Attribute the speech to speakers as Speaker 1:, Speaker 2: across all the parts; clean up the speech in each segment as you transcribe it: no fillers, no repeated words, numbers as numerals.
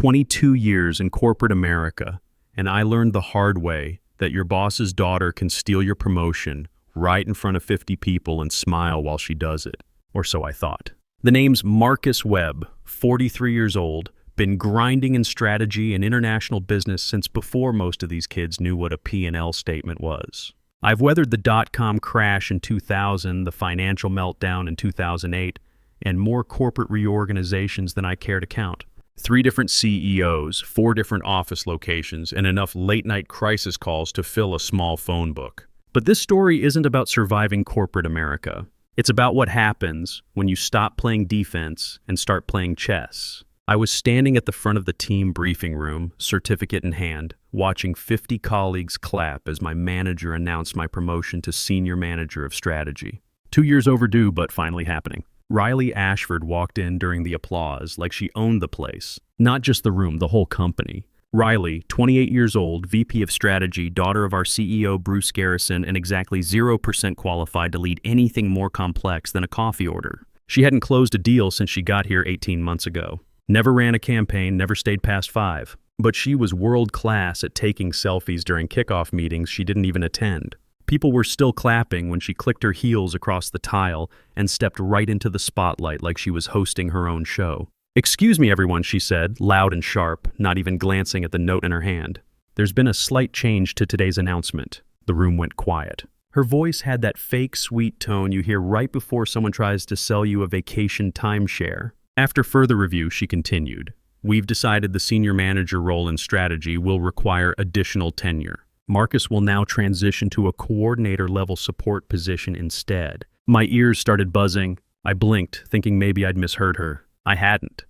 Speaker 1: 22 years in corporate America, and I learned the hard way that your boss's daughter can steal your promotion right in front of 50 people and smile while she does it. Or so I thought. The name's Marcus Webb, 43 years old, been grinding in strategy and international business since before most of these kids knew what a P&L statement was. I've weathered the dot-com crash in 2000, the financial meltdown in 2008, and more corporate reorganizations than I care to count. 3 different CEOs, 4 different office locations, and enough late-night crisis calls to fill a small phone book. But this story isn't about surviving corporate America. It's about what happens when you stop playing defense and start playing chess. I was standing at the front of the team briefing room, certificate in hand, watching 50 colleagues clap as my manager announced my promotion to senior manager of strategy. 2 years overdue, but finally happening. Riley Ashford walked in during the applause like she owned the place. Not just the room, the whole company. Riley, 28 years old, VP of Strategy, daughter of our CEO Bruce Garrison, and exactly 0% qualified to lead anything more complex than a coffee order. She hadn't closed a deal since she got here 18 months ago. Never ran a campaign, never stayed past 5. But she was world-class at taking selfies during kickoff meetings she didn't even attend. People were still clapping when she clicked her heels across the tile and stepped right into the spotlight like she was hosting her own show. "Excuse me, everyone," she said, loud and sharp, not even glancing at the note in her hand. "There's been a slight change to today's announcement." The room went quiet. Her voice had that fake, sweet tone you hear right before someone tries to sell you a vacation timeshare. After further review, she continued, "We've decided the senior manager role in strategy will require additional tenure. Marcus will now transition to a coordinator-level support position instead." My ears started buzzing. I blinked, thinking maybe I'd misheard her. I hadn't.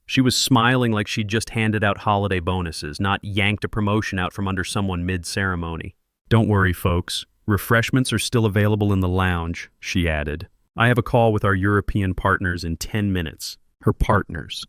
Speaker 1: She was smiling like she'd just handed out holiday bonuses, not yanked a promotion out from under someone mid-ceremony. "Don't worry, folks. Refreshments are still available in the lounge," she added. "I have a call with our European partners in 10 minutes. Her partners.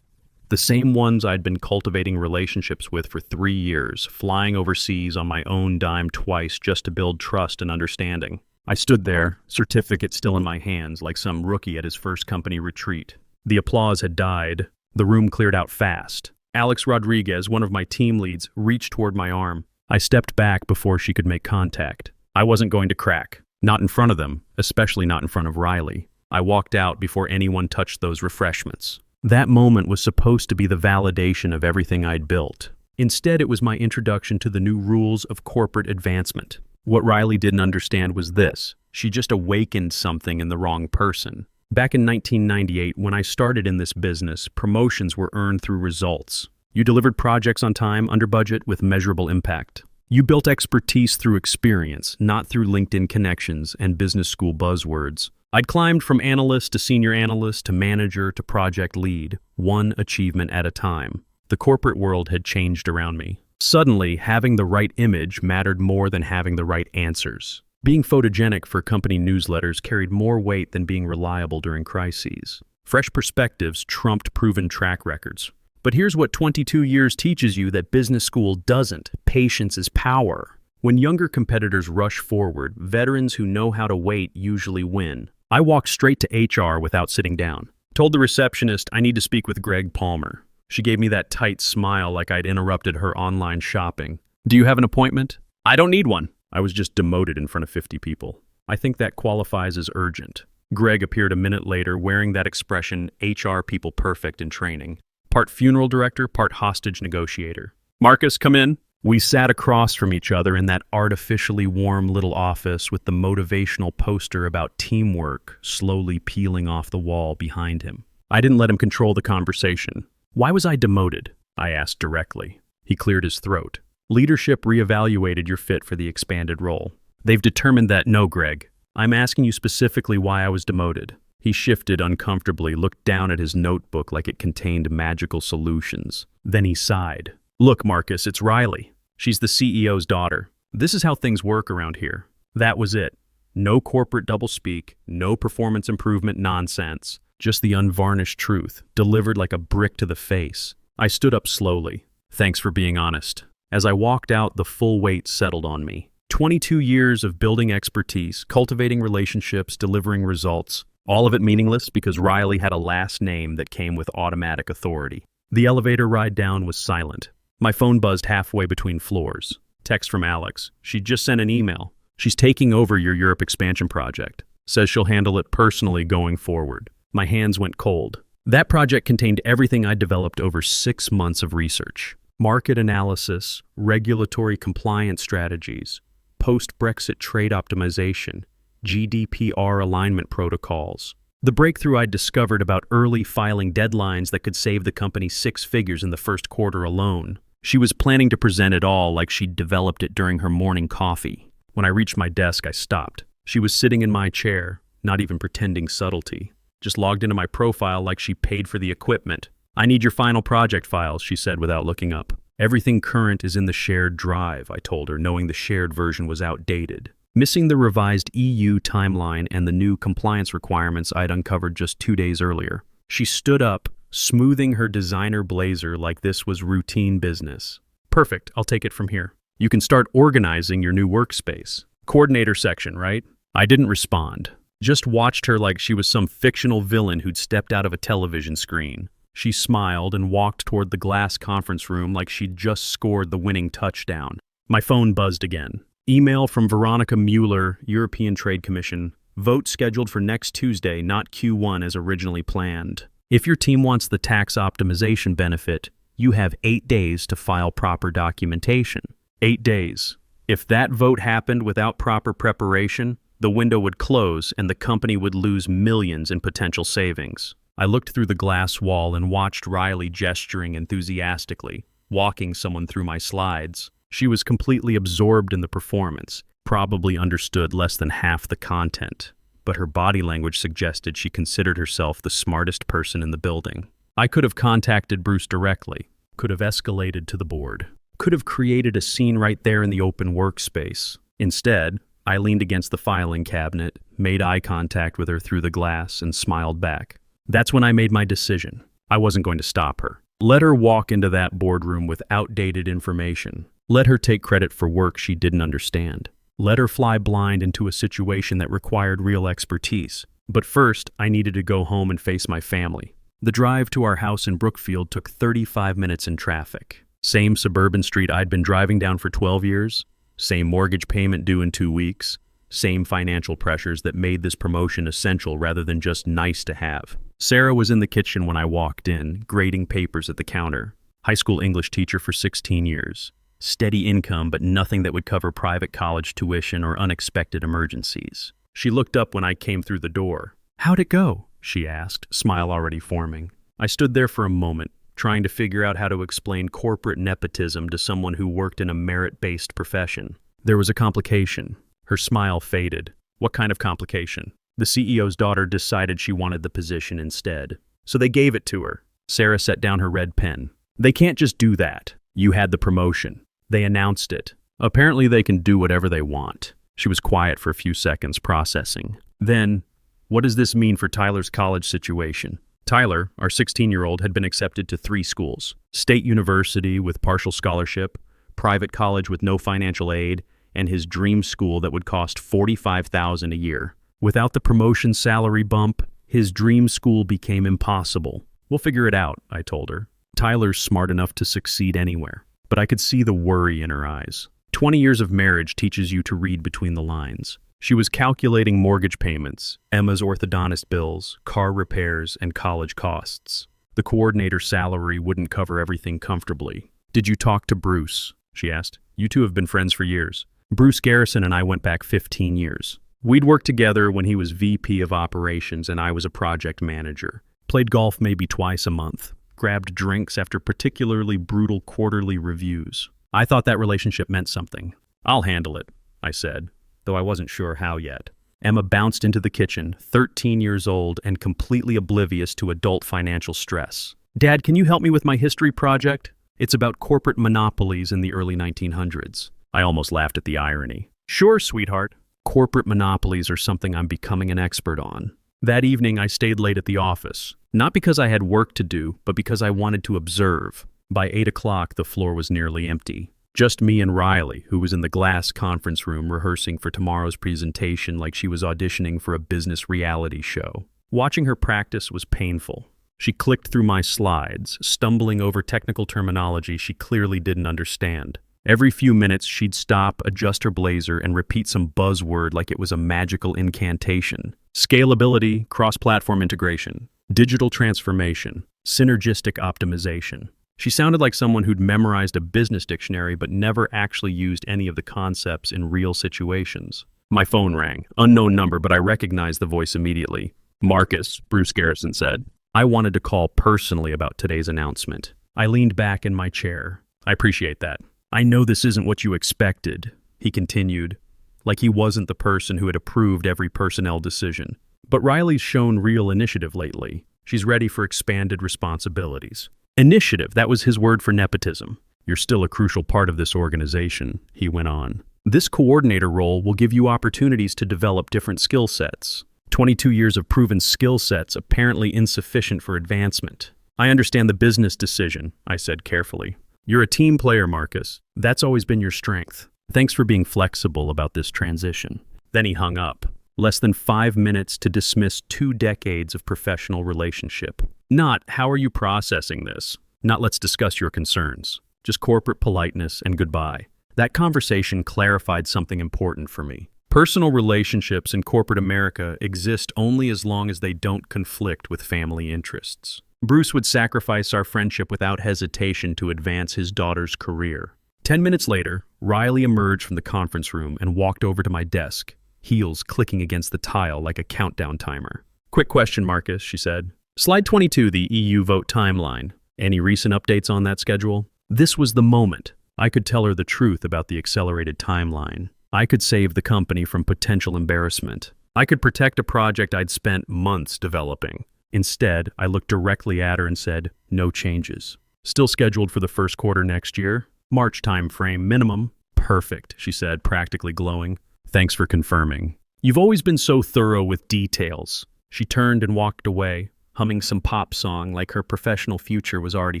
Speaker 1: The same ones I'd been cultivating relationships with for 3 years, flying overseas on my own dime twice just to build trust and understanding. I stood there, certificate still in my hands, like some rookie at his first company retreat. The applause had died. The room cleared out fast. Alex Rodriguez, one of my team leads, reached toward my arm. I stepped back before she could make contact. I wasn't going to crack. Not in front of them, especially not in front of Riley. I walked out before anyone touched those refreshments. That moment was supposed to be the validation of everything I'd built. Instead, it was my introduction to the new rules of corporate advancement. What Riley didn't understand was this. She just awakened something in the wrong person. Back in 1998, when I started in this business, promotions were earned through results. You delivered projects on time, under budget, with measurable impact. You built expertise through experience, not through LinkedIn connections and business school buzzwords. I'd climbed from analyst to senior analyst to manager to project lead, one achievement at a time. The corporate world had changed around me. Suddenly, having the right image mattered more than having the right answers. Being photogenic for company newsletters carried more weight than being reliable during crises. Fresh perspectives trumped proven track records. But here's what 22 years teaches you that business school doesn't. Patience is power. When younger competitors rush forward, veterans who know how to wait usually win. I walked straight to HR without sitting down. Told the receptionist I need to speak with Greg Palmer. She gave me that tight smile like I'd interrupted her online shopping. "Do you have an appointment?" "I don't need one." I was just demoted in front of 50 people. I think that qualifies as urgent. Greg appeared a minute later wearing that expression, HR people perfect in training. Part funeral director, part hostage negotiator. "Marcus, come in." We sat across from each other in that artificially warm little office with the motivational poster about teamwork slowly peeling off the wall behind him. I didn't let him control the conversation. "Why was I demoted?" I asked directly. He cleared his throat. "Leadership reevaluated your fit for the expanded role. They've determined that, no, Greg. I'm asking you specifically why I was demoted." He shifted uncomfortably, looked down at his notebook like it contained magical solutions. Then he sighed. "Look, Marcus, it's Riley. She's the CEO's daughter. This is how things work around here." That was it. No corporate doublespeak, no performance improvement nonsense, just the unvarnished truth, delivered like a brick to the face. I stood up slowly. "Thanks for being honest." As I walked out, the full weight settled on me. 22 years of building expertise, cultivating relationships, delivering results. All of it meaningless because Riley had a last name that came with automatic authority. The elevator ride down was silent. My phone buzzed halfway between floors. Text from Alex. She just sent an email. She's taking over your Europe expansion project. Says she'll handle it personally going forward. My hands went cold. That project contained everything I'd developed over 6 months of research. Market analysis, regulatory compliance strategies, post-Brexit trade optimization, GDPR alignment protocols. The breakthrough I'd discovered about early filing deadlines that could save the company 6 figures in the first quarter alone. She was planning to present it all like she'd developed it during her morning coffee. When I reached my desk, I stopped. She was sitting in my chair, not even pretending subtlety. Just logged into my profile like she paid for the equipment. I need your final project files, she said without looking up. Everything current is in the shared drive, I told her, knowing the shared version was outdated. Missing the revised EU timeline and the new compliance requirements I'd uncovered just 2 days earlier. She stood up, smoothing her designer blazer like this was routine business. Perfect, I'll take it from here. You can start organizing your new workspace. Coordinator section, right? I didn't respond. Just watched her like she was some fictional villain who'd stepped out of a television screen. She smiled and walked toward the glass conference room like she'd just scored the winning touchdown. My phone buzzed again. Email from Veronica Mueller, European Trade Commission. Vote scheduled for next Tuesday, not Q1 as originally planned. If your team wants the tax optimization benefit, you have 8 days to file proper documentation. 8 days. If that vote happened without proper preparation, the window would close and the company would lose millions in potential savings. I looked through the glass wall and watched Riley gesturing enthusiastically, walking someone through my slides. She was completely absorbed in the performance, probably understood less than half the content, but her body language suggested she considered herself the smartest person in the building. I could have contacted Bruce directly, could have escalated to the board, could have created a scene right there in the open workspace. Instead, I leaned against the filing cabinet, made eye contact with her through the glass, and smiled back. That's when I made my decision. I wasn't going to stop her. Let her walk into that boardroom with outdated information. Let her take credit for work she didn't understand. Let her fly blind into a situation that required real expertise. But first, I needed to go home and face my family. The drive to our house in Brookfield took 35 minutes in traffic. Same suburban street I'd been driving down for 12 years. Same mortgage payment due in 2 weeks. Same financial pressures that made this promotion essential rather than just nice to have. Sarah was in the kitchen when I walked in, grading papers at the counter. High school English teacher for 16 years. Steady income, but nothing that would cover private college tuition or unexpected emergencies. She looked up when I came through the door. "How'd it go?" she asked, smile already forming. I stood there for a moment, trying to figure out how to explain corporate nepotism to someone who worked in a merit-based profession. There was a complication. Her smile faded. What kind of complication? The CEO's daughter decided she wanted the position instead. So they gave it to her. Sarah set down her red pen. They can't just do that. You had the promotion. They announced it. Apparently they can do whatever they want. She was quiet for a few seconds, processing. Then, what does this mean for Tyler's college situation? Tyler, our 16-year-old, had been accepted to 3 schools. State university with partial scholarship, private college with no financial aid, and his dream school that would cost $45,000 a year. Without the promotion salary bump, his dream school became impossible. We'll figure it out, I told her. Tyler's smart enough to succeed anywhere. But I could see the worry in her eyes. 20 years of marriage teaches you to read between the lines. She was calculating mortgage payments, Emma's orthodontist bills, car repairs, and college costs. The coordinator salary wouldn't cover everything comfortably. "Did you talk to Bruce?" she asked. "You two have been friends for years." Bruce Garrison and I went back 15 years. We'd worked together when he was VP of operations and I was a project manager. Played golf maybe twice a month. Grabbed drinks after particularly brutal quarterly reviews. I thought that relationship meant something. "I'll handle it," I said, though I wasn't sure how yet. Emma bounced into the kitchen, 13 years old and completely oblivious to adult financial stress. "Dad, can you help me with my history project? It's about corporate monopolies in the early 1900s. I almost laughed at the irony. "Sure, sweetheart." Corporate monopolies are something I'm becoming an expert on. That evening, I stayed late at the office. Not because I had work to do, but because I wanted to observe. By 8 o'clock, the floor was nearly empty. Just me and Riley, who was in the glass conference room rehearsing for tomorrow's presentation like she was auditioning for a business reality show. Watching her practice was painful. She clicked through my slides, stumbling over technical terminology she clearly didn't understand. Every few minutes, she'd stop, adjust her blazer, and repeat some buzzword like it was a magical incantation. Scalability, cross-platform integration, digital transformation, synergistic optimization. She sounded like someone who'd memorized a business dictionary but never actually used any of the concepts in real situations. My phone rang. Unknown number, but I recognized the voice immediately. "Marcus," Bruce Garrison said. I wanted to call personally about today's announcement. I leaned back in my chair. "I appreciate that. I know this isn't what you expected," he continued, like he wasn't the person who had approved every personnel decision. "But Riley's shown real initiative lately. She's ready for expanded responsibilities." Initiative, that was his word for nepotism. "You're still a crucial part of this organization," he went on. "This coordinator role will give you opportunities to develop different skill sets. 22 years of proven skill sets apparently insufficient for advancement." "I understand the business decision," I said carefully. "You're a team player, Marcus. That's always been your strength. Thanks for being flexible about this transition." Then he hung up. Less than 5 minutes to dismiss 2 decades of professional relationship. Not, "How are you processing this?" Not, "Let's discuss your concerns." Just corporate politeness and goodbye. That conversation clarified something important for me. Personal relationships in corporate America exist only as long as they don't conflict with family interests. Bruce would sacrifice our friendship without hesitation to advance his daughter's career. 10 minutes later, Riley emerged from the conference room and walked over to my desk, heels clicking against the tile like a countdown timer. "Quick question, Marcus," she said. "Slide 22, the EU vote timeline. Any recent updates on that schedule?" This was the moment. I could tell her the truth about the accelerated timeline. I could save the company from potential embarrassment. I could protect a project I'd spent months developing. Instead, I looked directly at her and said, "No changes. Still scheduled for the first quarter next year. March time frame minimum." "Perfect," she said, practically glowing. "Thanks for confirming. You've always been so thorough with details." She turned and walked away, humming some pop song like her professional future was already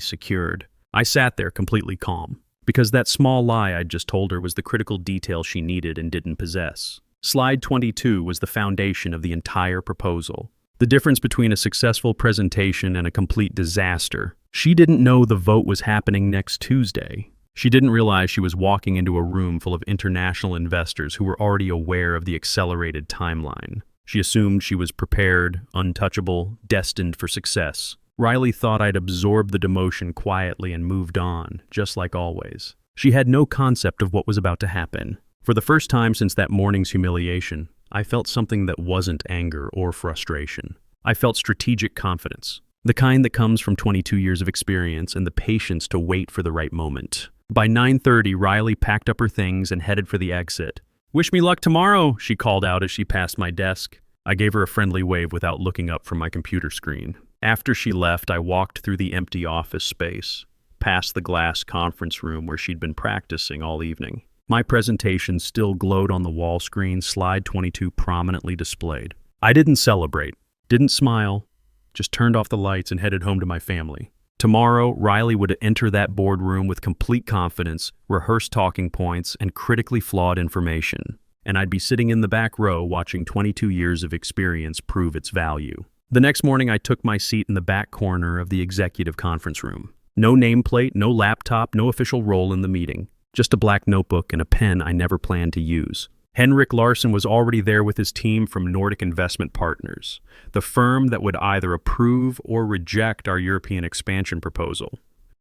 Speaker 1: secured. I sat there completely calm, because that small lie I'd just told her was the critical detail she needed and didn't possess. Slide 22 was the foundation of the entire proposal. The difference between a successful presentation and a complete disaster. She didn't know the vote was happening next Tuesday. She didn't realize she was walking into a room full of international investors who were already aware of the accelerated timeline. She assumed she was prepared, untouchable, destined for success. Riley thought I'd absorbed the demotion quietly and moved on, just like always. She had no concept of what was about to happen. For the first time since that morning's humiliation, I felt something that wasn't anger or frustration. I felt strategic confidence, the kind that comes from 22 years of experience and the patience to wait for the right moment. By 9:30, Riley packed up her things and headed for the exit. "Wish me luck tomorrow," she called out as she passed my desk. I gave her a friendly wave without looking up from my computer screen. After she left, I walked through the empty office space, past the glass conference room where she'd been practicing all evening. My presentation still glowed on the wall screen, slide 22 prominently displayed. I didn't celebrate, didn't smile, just turned off the lights and headed home to my family. Tomorrow, Riley would enter that boardroom with complete confidence, rehearse talking points, and critically flawed information. And I'd be sitting in the back row watching 22 years of experience prove its value. The next morning, I took my seat in the back corner of the executive conference room. No nameplate, no laptop, no official role in the meeting. Just a black notebook and a pen I never planned to use. Henrik Larsson was already there with his team from Nordic Investment Partners, the firm that would either approve or reject our European expansion proposal.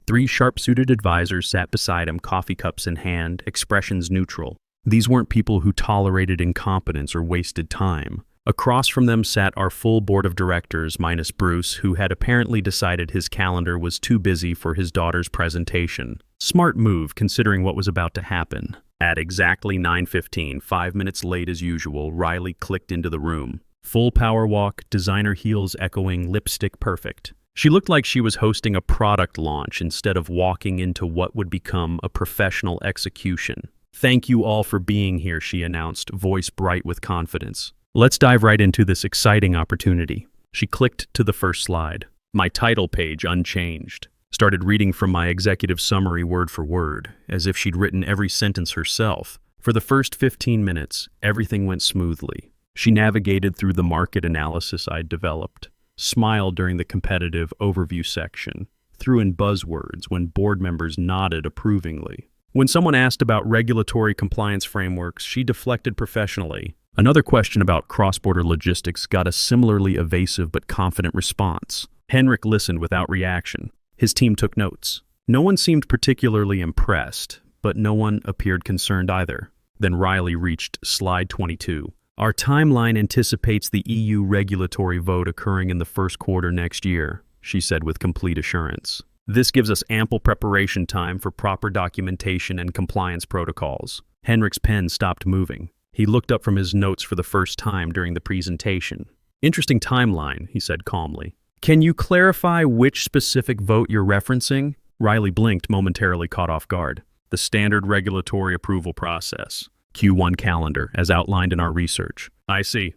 Speaker 1: 3 sharp-suited advisors sat beside him, coffee cups in hand, expressions neutral. These weren't people who tolerated incompetence or wasted time. Across from them sat our full board of directors, minus Bruce, who had apparently decided his calendar was too busy for his daughter's presentation. Smart move, considering what was about to happen. At exactly 9:15, 5 minutes late as usual, Riley clicked into the room. Full power walk, designer heels echoing, lipstick perfect. She looked like she was hosting a product launch instead of walking into what would become a professional execution. "Thank you all for being here," she announced, voice bright with confidence. "Let's dive right into this exciting opportunity." She clicked to the first slide. My title page unchanged. Started reading from my executive summary word for word, as if she'd written every sentence herself. For the first 15 minutes, everything went smoothly. She navigated through the market analysis I'd developed, smiled during the competitive overview section, threw in buzzwords when board members nodded approvingly. When someone asked about regulatory compliance frameworks, she deflected professionally. Another question about cross-border logistics got a similarly evasive but confident response. Henrik listened without reaction. His team took notes. No one seemed particularly impressed, but no one appeared concerned either. Then Riley reached slide 22. Our timeline anticipates the EU regulatory vote occurring in the first quarter next year, she said with complete assurance. This gives us ample preparation time for proper documentation and compliance protocols. Henrik's pen stopped moving. He looked up from his notes for the first time during the presentation. Interesting timeline, he said calmly. Can you clarify which specific vote you're referencing? Riley blinked, momentarily caught off guard. The standard regulatory approval process. Q1 calendar, as outlined in our research. I see.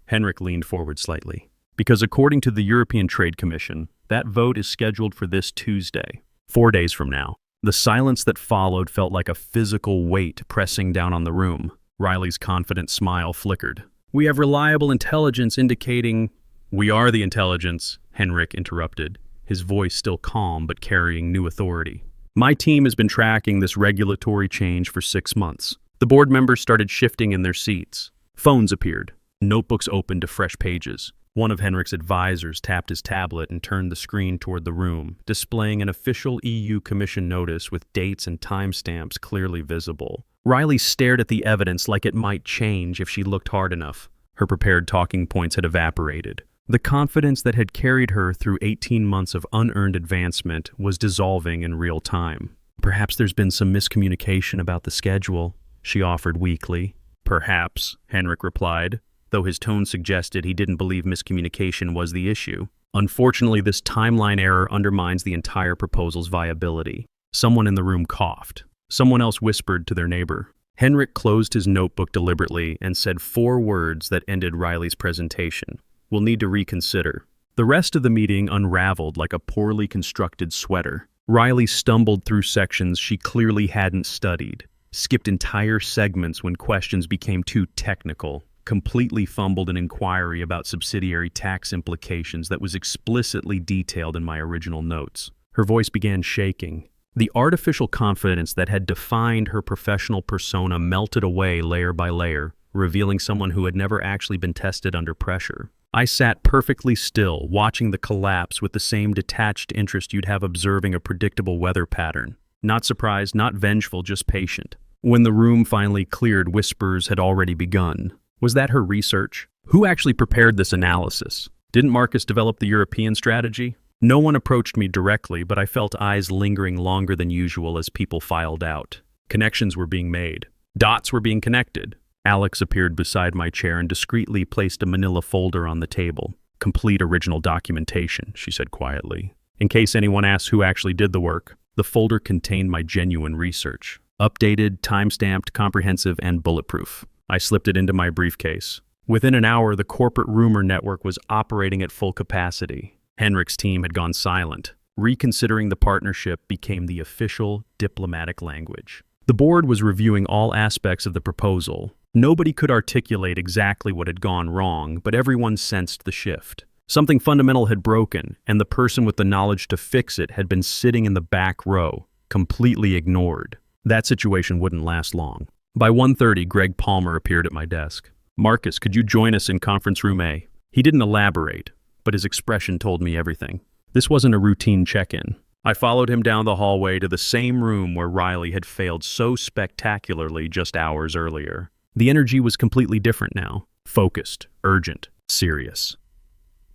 Speaker 1: Henrik leaned forward slightly. Because according to the European Trade Commission, that vote is scheduled for this Tuesday, 4 days from now. The silence that followed felt like a physical weight pressing down on the room. Riley's confident smile flickered. We have reliable intelligence indicating... We are the intelligence, Henrik interrupted, his voice still calm but carrying new authority. My team has been tracking this regulatory change for 6 months. The board members started shifting in their seats. Phones appeared. Notebooks opened to fresh pages. One of Henrik's advisors tapped his tablet and turned the screen toward the room, displaying an official EU Commission notice with dates and timestamps clearly visible. Riley stared at the evidence like it might change if she looked hard enough. Her prepared talking points had evaporated. The confidence that had carried her through 18 months of unearned advancement was dissolving in real time. Perhaps there's been some miscommunication about the schedule, she offered weakly. Perhaps, Henrik replied, though his tone suggested he didn't believe miscommunication was the issue. Unfortunately, this timeline error undermines the entire proposal's viability. Someone in the room coughed. Someone else whispered to their neighbor. Henrik closed his notebook deliberately and said 4 words that ended Riley's presentation. We'll need to reconsider. The rest of the meeting unraveled like a poorly constructed sweater. Riley stumbled through sections she clearly hadn't studied, skipped entire segments when questions became too technical, completely fumbled an inquiry about subsidiary tax implications that was explicitly detailed in my original notes. Her voice began shaking. The artificial confidence that had defined her professional persona melted away layer by layer, revealing someone who had never actually been tested under pressure. I sat perfectly still, watching the collapse with the same detached interest you'd have observing a predictable weather pattern. Not surprised, not vengeful, just patient. When the room finally cleared, whispers had already begun. Was that her research? Who actually prepared this analysis? Didn't Marcus develop the European strategy? No one approached me directly, but I felt eyes lingering longer than usual as people filed out. Connections were being made. Dots were being connected. Alex appeared beside my chair and discreetly placed a manila folder on the table. Complete original documentation, she said quietly. In case anyone asks who actually did the work, the folder contained my genuine research. Updated, time-stamped, comprehensive, and bulletproof. I slipped it into my briefcase. Within an hour, the corporate rumor network was operating at full capacity. Henrik's team had gone silent. Reconsidering the partnership became the official diplomatic language. The board was reviewing all aspects of the proposal. Nobody could articulate exactly what had gone wrong, but everyone sensed the shift. Something fundamental had broken, and the person with the knowledge to fix it had been sitting in the back row, completely ignored. That situation wouldn't last long. By 1:30, Greg Palmer appeared at my desk. Marcus, could you join us in conference room A? He didn't elaborate, but his expression told me everything. This wasn't a routine check-in. I followed him down the hallway to the same room where Riley had failed so spectacularly just hours earlier. The energy was completely different now. Focused, urgent, serious.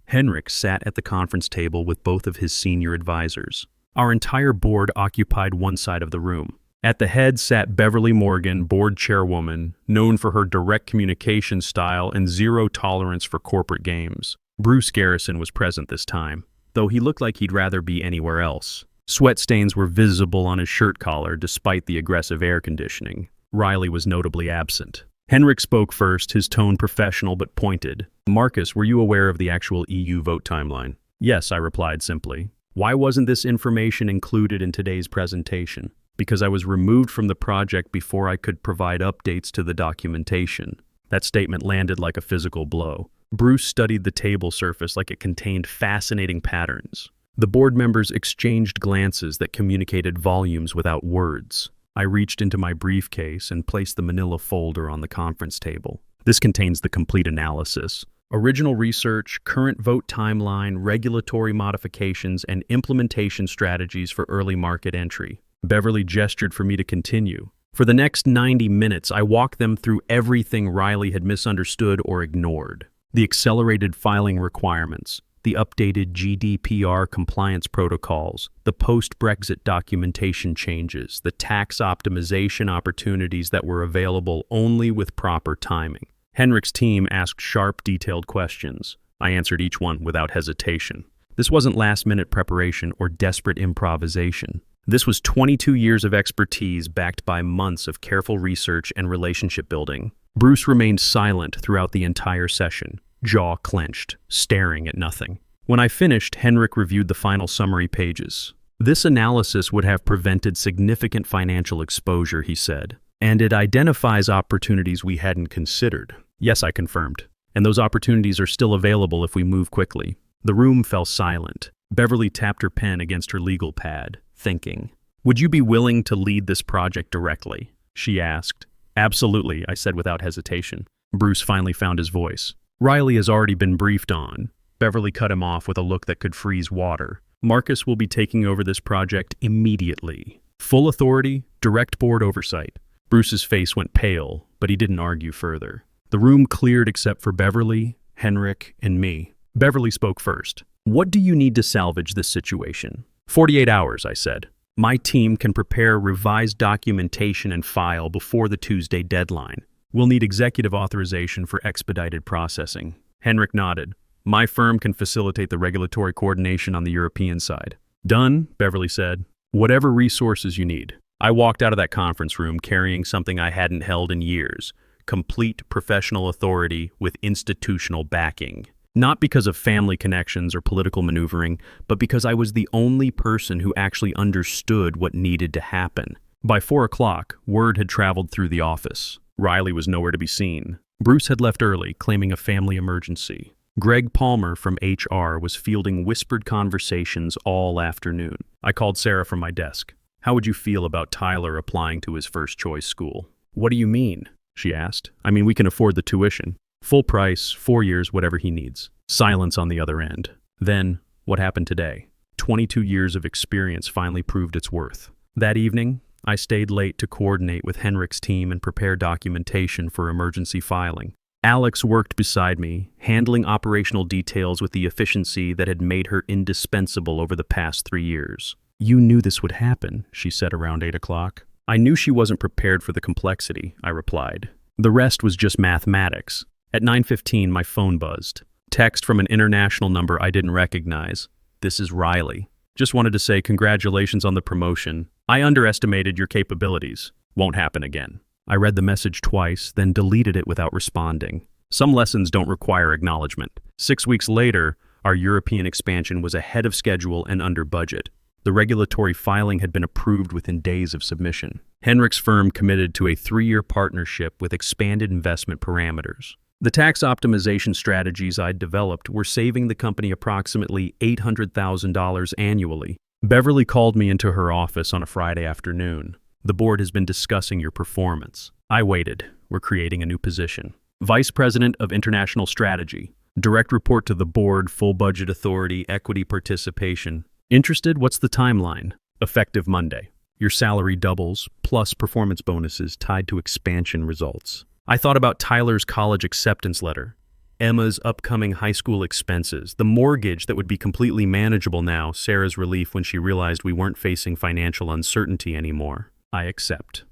Speaker 1: Henrik sat at the conference table with both of his senior advisors. Our entire board occupied one side of the room. At the head sat Beverly Morgan, board chairwoman, known for her direct communication style and zero tolerance for corporate games. Bruce Garrison was present this time, though he looked like he'd rather be anywhere else. Sweat stains were visible on his shirt collar despite the aggressive air conditioning. Riley was notably absent. Henrik spoke first, his tone professional but pointed. Marcus, were you aware of the actual EU vote timeline? Yes, I replied simply. Why wasn't this information included in today's presentation? Because I was removed from the project before I could provide updates to the documentation. That statement landed like a physical blow. Bruce studied the table surface like it contained fascinating patterns. The board members exchanged glances that communicated volumes without words. I reached into my briefcase and placed the manila folder on the conference table. This contains the complete analysis. Original research, current vote timeline, regulatory modifications, and implementation strategies for early market entry. Beverly gestured for me to continue. For the next 90 minutes, I walked them through everything Riley had misunderstood or ignored. The accelerated filing requirements, the updated GDPR compliance protocols, the post-Brexit documentation changes, the tax optimization opportunities that were available only with proper timing. Henrik's team asked sharp, detailed questions. I answered each one without hesitation. This wasn't last-minute preparation or desperate improvisation. This was 22 years of expertise backed by months of careful research and relationship building. Bruce remained silent throughout the entire session, jaw clenched, staring at nothing. When I finished, Henrik reviewed the final summary pages. This analysis would have prevented significant financial exposure, he said, and it identifies opportunities we hadn't considered. Yes, I confirmed. And those opportunities are still available if we move quickly. The room fell silent. Beverly tapped her pen against her legal pad, thinking. Would you be willing to lead this project directly? She asked. Absolutely, I said without hesitation. Bruce finally found his voice. Riley has already been briefed on. Beverly cut him off with a look that could freeze water. Marcus will be taking over this project immediately. Full authority, direct board oversight. Bruce's face went pale, but he didn't argue further. The room cleared except for Beverly, Henrik, and me. Beverly spoke first. What do you need to salvage this situation? 48 hours, I said. My team can prepare revised documentation and file before the Tuesday deadline. We'll need executive authorization for expedited processing. Henrik nodded. My firm can facilitate the regulatory coordination on the European side. Done, Beverly said. Whatever resources you need. I walked out of that conference room carrying something I hadn't held in years. Complete professional authority with institutional backing. Not because of family connections or political maneuvering, but because I was the only person who actually understood what needed to happen. By 4 o'clock, word had traveled through the office. Riley was nowhere to be seen. Bruce had left early, claiming a family emergency. Greg Palmer from HR was fielding whispered conversations all afternoon. I called Sarah from my desk. How would you feel about Tyler applying to his first choice school? What do you mean? She asked. I mean, we can afford the tuition. Full price, 4 years, whatever he needs. Silence on the other end. Then, what happened today? 22 years of experience finally proved its worth. That evening, I stayed late to coordinate with Henrik's team and prepare documentation for emergency filing. Alex worked beside me, handling operational details with the efficiency that had made her indispensable over the past 3 years. You knew this would happen, she said around 8 o'clock. I knew she wasn't prepared for the complexity, I replied. The rest was just mathematics. At 9:15, my phone buzzed. Text from an international number I didn't recognize. This is Riley. Just wanted to say congratulations on the promotion. I underestimated your capabilities. Won't happen again. I read the message twice, then deleted it without responding. Some lessons don't require acknowledgement. 6 weeks later, our European expansion was ahead of schedule and under budget. The regulatory filing had been approved within days of submission. Henrik's firm committed to a 3-year partnership with expanded investment parameters. The tax optimization strategies I'd developed were saving the company approximately $800,000 annually. Beverly called me into her office on a Friday afternoon. The board has been discussing your performance. I waited. We're creating a new position. Vice President of International Strategy. Direct report to the board, full budget authority, equity participation. Interested? What's the timeline? Effective Monday. Your salary doubles, plus performance bonuses tied to expansion results. I thought about Tyler's college acceptance letter, Emma's upcoming high school expenses, the mortgage that would be completely manageable now, Sarah's relief when she realized we weren't facing financial uncertainty anymore. I accept.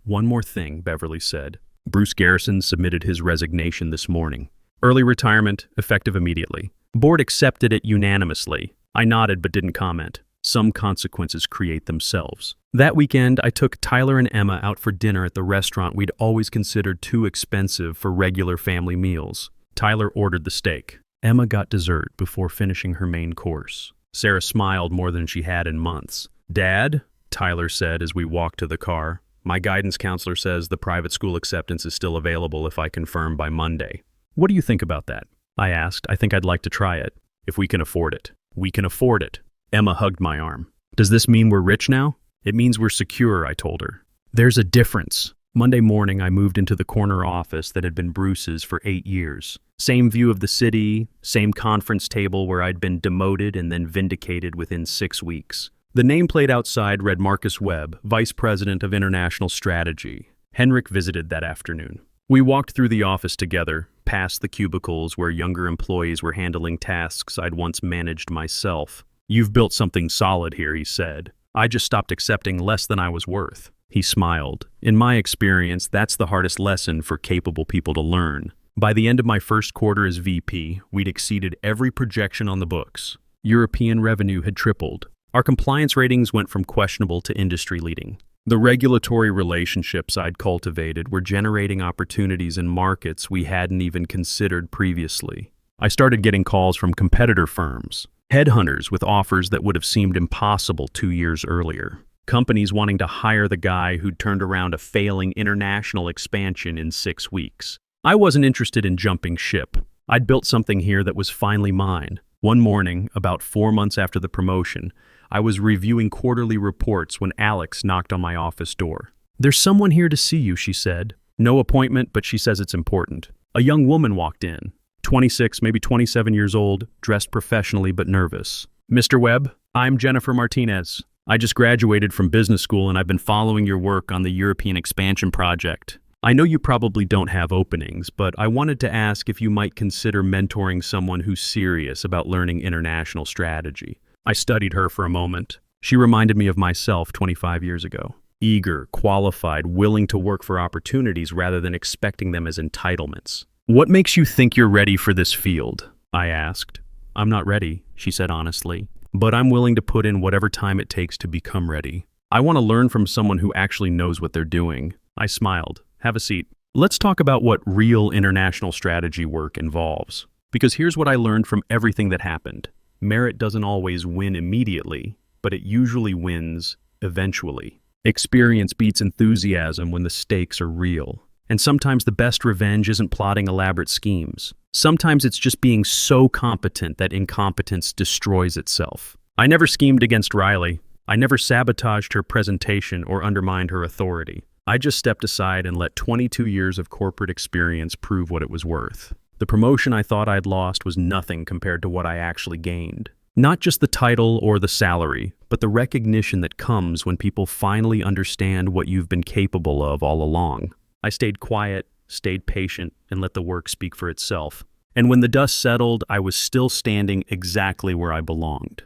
Speaker 1: One more thing, Beverly said. Bruce Garrison submitted his resignation this morning. Early retirement, effective immediately. Board accepted it unanimously. I nodded but didn't comment. Some consequences create themselves. That weekend, I took Tyler and Emma out for dinner at the restaurant we'd always considered too expensive for regular family meals. Tyler ordered the steak. Emma got dessert before finishing her main course. Sarah smiled more than she had in months. Dad, Tyler said as we walked to the car, my guidance counselor says the private school acceptance is still available if I confirm by Monday. What do you think about that? I asked. I think I'd like to try it. If we can afford it. We can afford it. Emma hugged my arm. Does this mean we're rich now? It means we're secure, I told her. There's a difference. Monday morning, I moved into the corner office that had been Bruce's for 8 years. Same view of the city, same conference table where I'd been demoted and then vindicated within 6 weeks. The nameplate outside read Marcus Webb, Vice President of International Strategy. Henrik visited that afternoon. We walked through the office together, past the cubicles where younger employees were handling tasks I'd once managed myself. You've built something solid here, he said. I just stopped accepting less than I was worth. He smiled. In my experience, that's the hardest lesson for capable people to learn. By the end of my first quarter as VP, we'd exceeded every projection on the books. European revenue had tripled. Our compliance ratings went from questionable to industry-leading. The regulatory relationships I'd cultivated were generating opportunities in markets we hadn't even considered previously. I started getting calls from competitor firms, headhunters with offers that would have seemed impossible 2 years earlier. Companies wanting to hire the guy who'd turned around a failing international expansion in 6 weeks. I wasn't interested in jumping ship. I'd built something here that was finally mine. One morning, about 4 months after the promotion, I was reviewing quarterly reports when Alex knocked on my office door. "There's someone here to see you," she said. "No appointment, but she says it's important." A young woman walked in, 26, maybe 27 years old, dressed professionally but nervous. "Mr. Webb, I'm Jennifer Martinez. I just graduated from business school and I've been following your work on the European expansion project. I know you probably don't have openings, but I wanted to ask if you might consider mentoring someone who's serious about learning international strategy." I studied her for a moment. She reminded me of myself 25 years ago. Eager, qualified, willing to work for opportunities rather than expecting them as entitlements. "What makes you think you're ready for this field?" I asked. "I'm not ready," she said honestly. "But I'm willing to put in whatever time it takes to become ready. I want to learn from someone who actually knows what they're doing." I smiled. "Have a seat. Let's talk about what real international strategy work involves. Because here's what I learned from everything that happened. Merit doesn't always win immediately, but it usually wins eventually. Experience beats enthusiasm when the stakes are real. And sometimes the best revenge isn't plotting elaborate schemes. Sometimes it's just being so competent that incompetence destroys itself. I never schemed against Riley. I never sabotaged her presentation or undermined her authority. I just stepped aside and let 22 years of corporate experience prove what it was worth. The promotion I thought I'd lost was nothing compared to what I actually gained. Not just the title or the salary, but the recognition that comes when people finally understand what you've been capable of all along. I stayed quiet, stayed patient, and let the work speak for itself. And when the dust settled, I was still standing exactly where I belonged.